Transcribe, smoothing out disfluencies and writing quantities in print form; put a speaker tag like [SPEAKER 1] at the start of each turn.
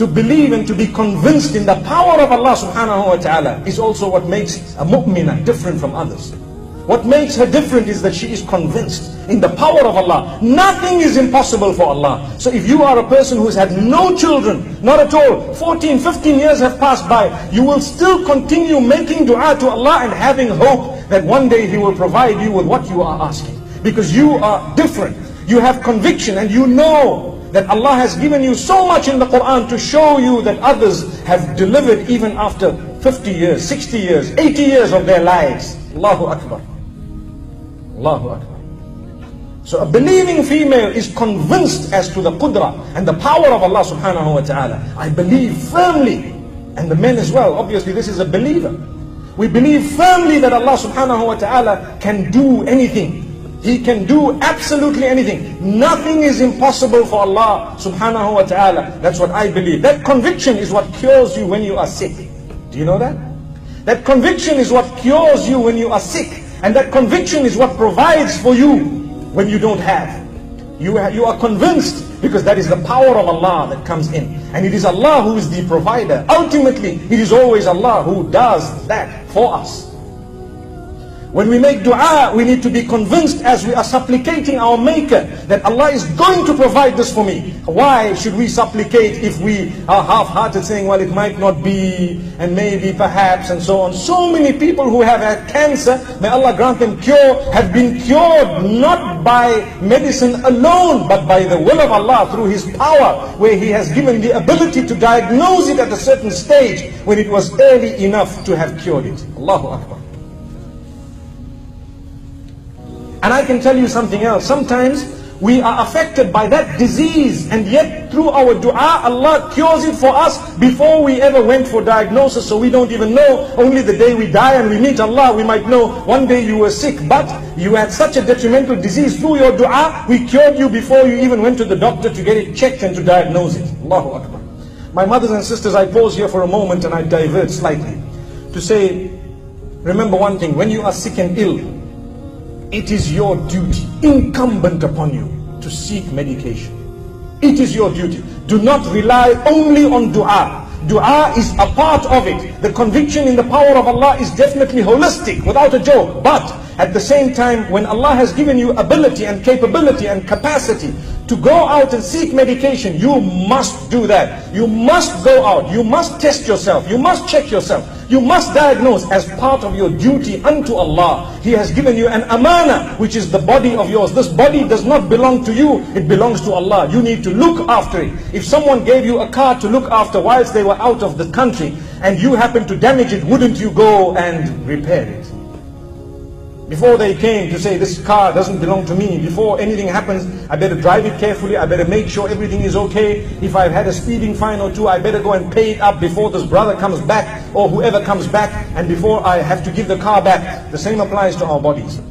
[SPEAKER 1] to believe and to be convinced in the power of Allah subhanahu wa ta'ala is also what makes a mu'minah different from others. What makes her different is that she is convinced in the power of Allah. Nothing is impossible for Allah. So if you are a person who has had no children, not at all, 14, 15 years have passed by, you will still continue making dua to Allah and having hope that one day He will provide you with what you are asking. Because you are different. You have conviction and you know that Allah has given you so much in the Quran to show you that others have delivered even after 50 years, 60 years, 80 years of their lives. Allahu Akbar. Allahu Akbar. So a believing female is convinced as to the qudra and the power of Allah subhanahu wa ta'ala. I believe firmly, and the men as well, obviously this is a believer. We believe firmly that Allah subhanahu wa ta'ala can do anything. He can do absolutely anything. Nothing is impossible for Allah subhanahu wa ta'ala. That's what I believe. That conviction is what cures you when you are sick. Do you know that? That conviction is what cures you when you are sick. And that conviction is what provides for you when you don't have. You are convinced because that is the power of Allah that comes in. And it is Allah who is the provider. Ultimately, it is always Allah who does that for us. When we make dua, we need to be convinced as we are supplicating our Maker that Allah is going to provide this for me. Why should we supplicate if we are half-hearted saying, well, it might not be, and maybe, perhaps, and so on. So many people who have had cancer, may Allah grant them cure, have been cured not by medicine alone, but by the will of Allah through His power, where He has given the ability to diagnose it at a certain stage when it was early enough to have cured it. Allahu Akbar. And I can tell you something else. Sometimes we are affected by that disease, and yet through our dua, Allah cures it for us before we ever went for diagnosis. So we don't even know. Only the day we die and we meet Allah, we might know one day you were sick, but you had such a detrimental disease. Through your dua, we cured you before you even went to the doctor to get it checked and to diagnose it. Allahu Akbar. My mothers and sisters, I pause here for a moment and I divert slightly to say, remember one thing, when you are sick and ill, it is your duty, incumbent upon you, to seek medication. It is your duty. Do not rely only on dua. Dua is a part of it. The conviction in the power of Allah is definitely holistic, without a joke. But at the same time, when Allah has given you ability and capability and capacity to go out and seek medication, you must do that. You must go out. You must test yourself. You must check yourself. You must diagnose as part of your duty unto Allah. He has given you an amana, which is the body of yours. This body does not belong to you. It belongs to Allah. You need to look after it. If someone gave you a car to look after whilst they were out of the country, and you happen to damage it, wouldn't you go and repair it? Before they came to say, this car doesn't belong to me, before anything happens, I better drive it carefully, I better make sure everything is okay. If I've had a speeding fine or two, I better go and pay it up before this brother comes back, or whoever comes back, and before I have to give the car back. The same applies to our bodies.